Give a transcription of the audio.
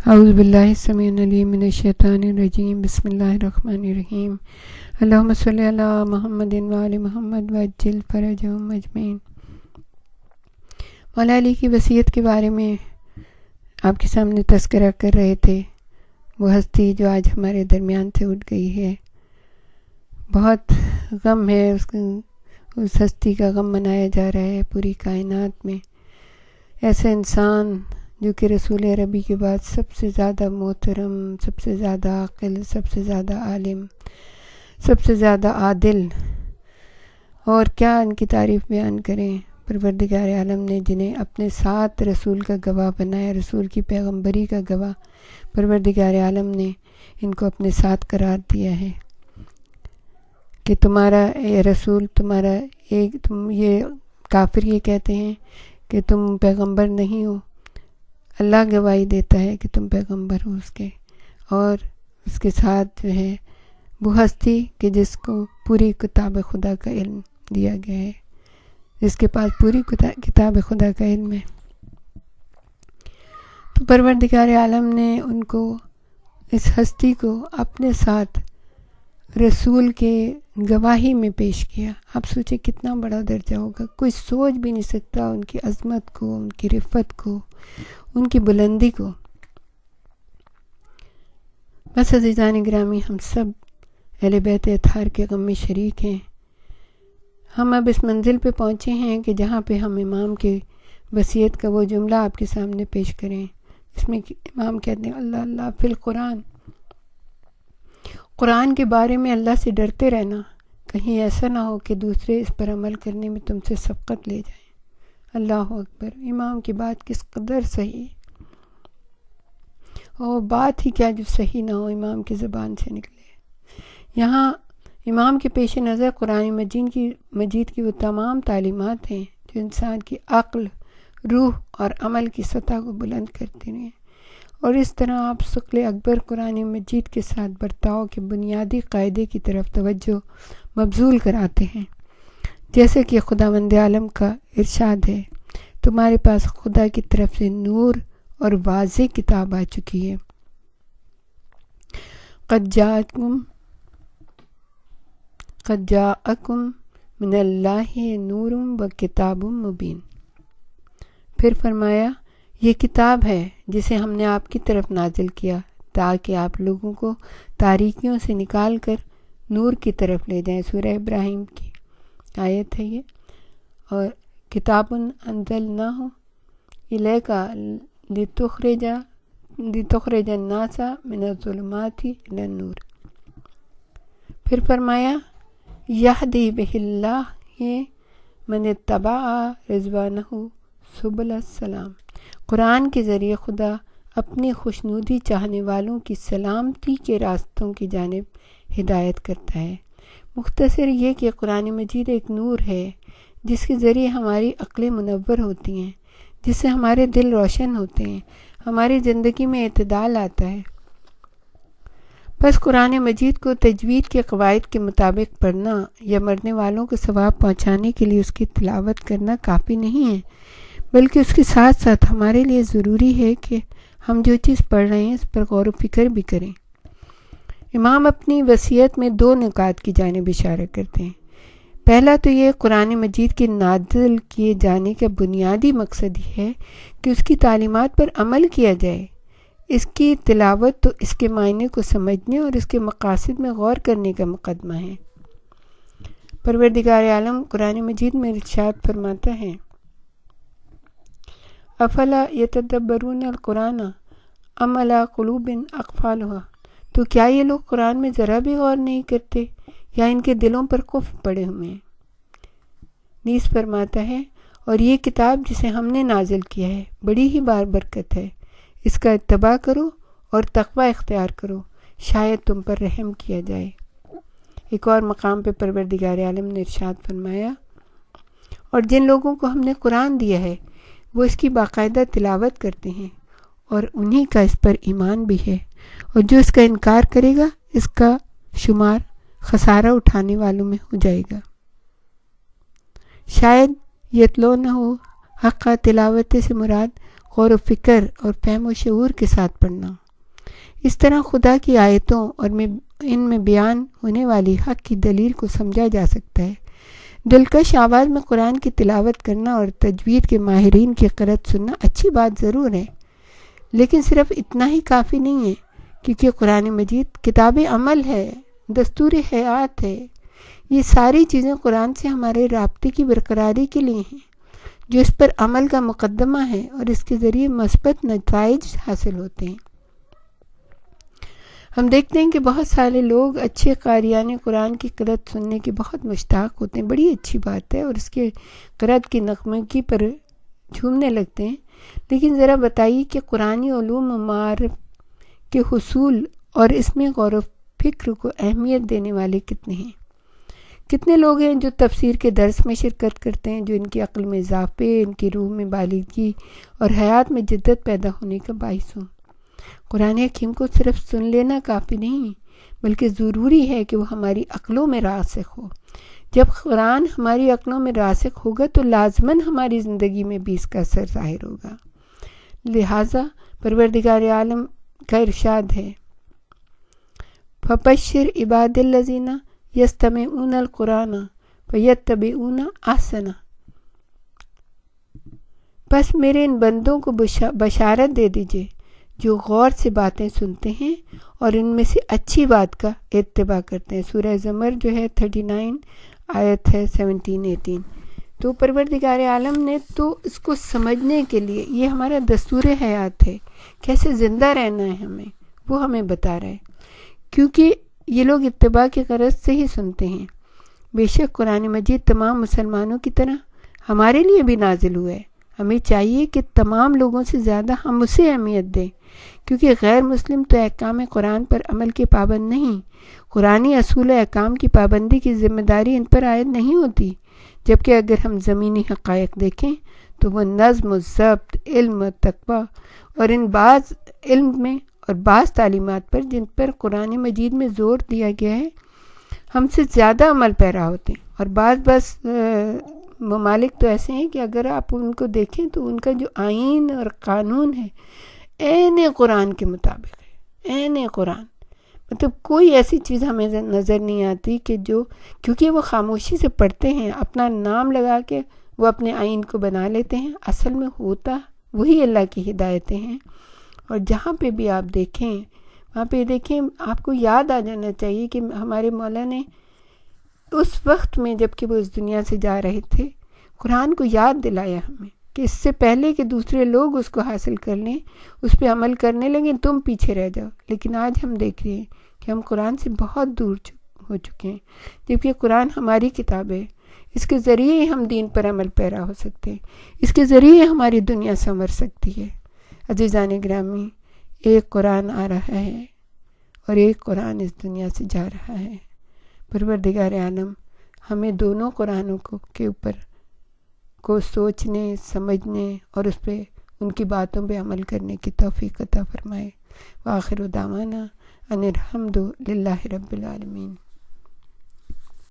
اعوذ باللہ السمیع العلیم من الشیطان الرجیم بسم اللہ الرحمن الرحیم اللہم صلی علی محمد وآل محمد وعجل فرجہم اجمعین۔ مولا علی کی وصیت کے بارے میں آپ کے سامنے تذکرہ کر رہے تھے، وہ ہستی جو آج ہمارے درمیان سے اٹھ گئی ہے۔ بہت غم ہے، اس ہستی کا غم منایا جا رہا ہے پوری کائنات میں۔ ایسا انسان جو کہ رسول عربی کے بعد سب سے زیادہ محترم، سب سے زیادہ عاقل، سب سے زیادہ عالم، سب سے زیادہ عادل، اور کیا ان کی تعریف بیان کریں۔ پروردگار عالم نے جنہیں اپنے ساتھ رسول کا گواہ بنایا، رسول کی پیغمبری کا گواہ، پروردگار عالم نے ان کو اپنے ساتھ قرار دیا ہے کہ تمہارا رسول، تمہارا یہ کافر یہ کہتے ہیں کہ تم پیغمبر نہیں ہو، اللہ گواہی دیتا ہے کہ تم پیغمبر ہو اس کے، اور اس کے ساتھ جو ہے وہ ہستی کہ جس کو پوری کتاب خدا کا علم دیا گیا ہے، جس کے پاس پوری کتاب خدا کا علم ہے۔ تو پروردگار عالم نے ان کو، اس ہستی کو اپنے ساتھ رسول کے گواہی میں پیش کیا۔ آپ سوچیں کتنا بڑا درجہ ہوگا، کوئی سوچ بھی نہیں سکتا ان کی عظمت کو، ان کی رفت کو، ان کی بلندی کو۔ بس عزیزان گرامی، ہم سب اہل بیت اطہار کے غم میں شریک ہیں۔ ہم اب اس منزل پہ پہنچے ہیں کہ جہاں پہ ہم امام کے وصیت کا وہ جملہ آپ کے سامنے پیش کریں۔ اس میں امام کہتے ہیں اللہ اللہ فی القرآن، قرآن کے بارے میں اللہ سے ڈرتے رہنا، کہیں ایسا نہ ہو کہ دوسرے اس پر عمل کرنے میں تم سے سبقت لے جائیں۔ اللہ اکبر، امام کی بات کس قدر صحیح، اور بات ہی کیا جو صحیح نہ ہو امام کی زبان سے نکلے۔ یہاں امام کے پیش نظر قرآن مجید کی وہ تمام تعلیمات ہیں جو انسان کی عقل، روح اور عمل کی سطح کو بلند کرتے ہیں، اور اس طرح آپ ثقل اکبر قرآن مجید کے ساتھ برتاؤ کے بنیادی قاعدے کی طرف توجہ مبذول کراتے ہیں۔ جیسے کہ خداوند عالم کا ارشاد ہے، تمہارے پاس خدا کی طرف سے نور اور واضح کتاب آ چکی ہے۔ قد جاءکم من اللہ نور و کتاب مبین۔ پھر فرمایا یہ کتاب ہے جسے ہم نے آپ کی طرف نازل کیا تاکہ آپ لوگوں کو تاریکیوں سے نکال کر نور کی طرف لے جائیں۔ سورہ ابراہیم کی آیت ہے یہ۔ اور کتاب انزلناہ الیک لتخرج الناس من الظلمات الی النور۔ پھر فرمایا یہدی بہ اللہ من اتبع رضوانہ سبل السلام۔ قرآن کے ذریعے خدا اپنی خوشنودی چاہنے والوں کی سلامتی کے راستوں کی جانب ہدایت کرتا ہے۔ مختصر یہ کہ قرآن مجید ایک نور ہے جس کے ذریعے ہماری عقلیں منور ہوتی ہیں، جس سے ہمارے دل روشن ہوتے ہیں، ہماری زندگی میں اعتدال آتا ہے۔ بس قرآن مجید کو تجوید کے قواعد کے مطابق پڑھنا یا مرنے والوں کو ثواب پہنچانے کے لیے اس کی تلاوت کرنا کافی نہیں ہے، بلکہ اس کے ساتھ ساتھ ہمارے لیے ضروری ہے کہ ہم جو چیز پڑھ رہے ہیں اس پر غور و فکر بھی کریں۔ امام اپنی وصیت میں 2 نکات کی جانب اشارہ کرتے ہیں۔ پہلا تو یہ قرآن مجید کے نازل کیے جانے کا بنیادی مقصد یہ ہے کہ اس کی تعلیمات پر عمل کیا جائے۔ اس کی تلاوت تو اس کے معنی کو سمجھنے اور اس کے مقاصد میں غور کرنے کا مقدمہ ہے۔ پروردگار عالم قرآن مجید میں ارشاد فرماتا ہے افلا یتدبرون القرآن ام علی قلوب اقفالها۔ تو کیا یہ لوگ قرآن میں ذرا بھی غور نہیں کرتے یا ان کے دلوں پر قفل پڑے ہوئے ہیں؟ نیز فرماتا ہے اور یہ کتاب جسے ہم نے نازل کیا ہے بڑی ہی باربرکت ہے، اس کا اتباع کرو اور تقوی اختیار کرو، شاید تم پر رحم کیا جائے۔ ایک اور مقام پہ پروردگار عالم نے ارشاد فرمایا اور جن لوگوں کو ہم نے قرآن دیا ہے وہ اس کی باقاعدہ تلاوت کرتے ہیں اور انہی کا اس پر ایمان بھی ہے، اور جو اس کا انکار کرے گا اس کا شمار خسارہ اٹھانے والوں میں ہو جائے گا۔ شاید یتلونہ حق تلاوت سے مراد غور و فکر اور فہم و شعور کے ساتھ پڑھنا۔ اس طرح خدا کی آیتوں اور ان میں بیان ہونے والی حق کی دلیل کو سمجھا جا سکتا ہے۔ دلکش آواز میں قرآن کی تلاوت کرنا اور تجوید کے ماہرین کی قرأت سننا اچھی بات ضرور ہے، لیکن صرف اتنا ہی کافی نہیں ہے، کیونکہ قرآن مجید کتاب عمل ہے، دستور حیات ہے۔ یہ ساری چیزیں قرآن سے ہمارے رابطے کی برقراری کے لیے ہیں، جو اس پر عمل کا مقدمہ ہے اور اس کے ذریعے مثبت نتائج حاصل ہوتے ہیں۔ ہم دیکھتے ہیں کہ بہت سارے لوگ اچھے قاریان قرآن کی قرأت سننے کے بہت مشتاق ہوتے ہیں، بڑی اچھی بات ہے، اور اس کے قرأت کی نغمگی پر جھومنے لگتے ہیں، لیکن ذرا بتائیے کہ قرآنی علوم و معارف کے حصول اور اس میں غور و فکر کو اہمیت دینے والے کتنے ہیں؟ کتنے لوگ ہیں جو تفسیر کے درس میں شرکت کرتے ہیں، جو ان کی عقل میں اضافے، ان کی روح میں بالغی اور حیات میں جدت پیدا ہونے کا باعث ہوں؟ قرآن حکیم کو صرف سن لینا کافی نہیں، بلکہ ضروری ہے کہ وہ ہماری عقلوں میں راسخ ہو۔ جب قرآن ہماری عقلوں میں راسخ ہوگا تو لازماً ہماری زندگی میں بھی اس کا اثر ظاہر ہوگا۔ لہٰذا پروردگار عالم کا ارشاد ہے، فَبَشِّرْ عِبَادِ الَّذِينَ يَسْتَمِعُونَ الْقُرْآنَ فَيَتَّبِعُونَ أَحْسَنَهُ۔ بس میرے ان بندوں کو بشارت دے دیجئے جو غور سے باتیں سنتے ہیں اور ان میں سے اچھی بات کا اتباع کرتے ہیں۔ سورہ زمر جو ہے 39 آیت ہے 17-18۔ تو پروردگار عالم نے تو اس کو سمجھنے کے لیے، یہ ہمارا دستور حیات ہے، کیسے زندہ رہنا ہے وہ ہمیں بتا رہا ہے، کیونکہ یہ لوگ اتباع کی غرض سے ہی سنتے ہیں۔ بے شک قرآن مجید تمام مسلمانوں کی طرح ہمارے لیے بھی نازل ہوا ہے۔ ہمیں چاہیے کہ تمام لوگوں سے زیادہ ہم اسے اہمیت دیں، کیونکہ غیر مسلم تو احکام قرآن پر عمل کے پابند نہیں۔ قرآنی اصول و احکام کی پابندی کی ذمہ داری ان پر عائد نہیں ہوتی، جبکہ اگر ہم زمینی حقائق دیکھیں تو وہ نظم و ضبط، علم و تقوی اور ان بعض علم میں اور بعض تعلیمات پر جن پر قرآن مجید میں زور دیا گیا ہے ہم سے زیادہ عمل پیرا ہوتے ہیں۔ اور بعض ممالک تو ایسے ہیں کہ اگر آپ ان کو دیکھیں تو ان کا جو آئین اور قانون ہے عین قرآن کے مطابق ہے، عین قرآن، مطلب کوئی ایسی چیز ہمیں نظر نہیں آتی کہ جو، کیونکہ وہ خاموشی سے پڑھتے ہیں، اپنا نام لگا کے وہ اپنے آئین کو بنا لیتے ہیں، اصل میں ہوتا وہی اللہ کی ہدایتیں ہیں۔ اور جہاں پہ بھی آپ دیکھیں، وہاں پہ دیکھیں، آپ کو یاد آ جانا چاہیے کہ ہمارے مولا نے اس وقت میں جب کہ وہ اس دنیا سے جا رہے تھے قرآن کو یاد دلایا ہمیں کہ اس سے پہلے کہ دوسرے لوگ اس کو حاصل کر لیں، اس پہ عمل کرنے لگیں، تم پیچھے رہ جاؤ۔ لیکن آج ہم دیکھ رہے ہیں کہ ہم قرآن سے بہت دور ہو چکے ہیں، جبکہ قرآن ہماری کتاب ہے، اس کے ذریعے ہی ہم دین پر عمل پیرا ہو سکتے ہیں، اس کے ذریعے ہماری دنیا سنور سکتی ہے۔ عزیزان گرامی، ایک قرآن آ رہا ہے اور ایک قرآن اس دنیا سے جا رہا ہے۔ پروردگار عالم ہمیں دونوں قرآنوں کے اوپر کو سوچنے، سمجھنے اور اس پہ ان کی باتوں پہ عمل کرنے کی توفیق عطا فرمائے۔ وآخر دعوانا ان الحمد للہ رب العالمین۔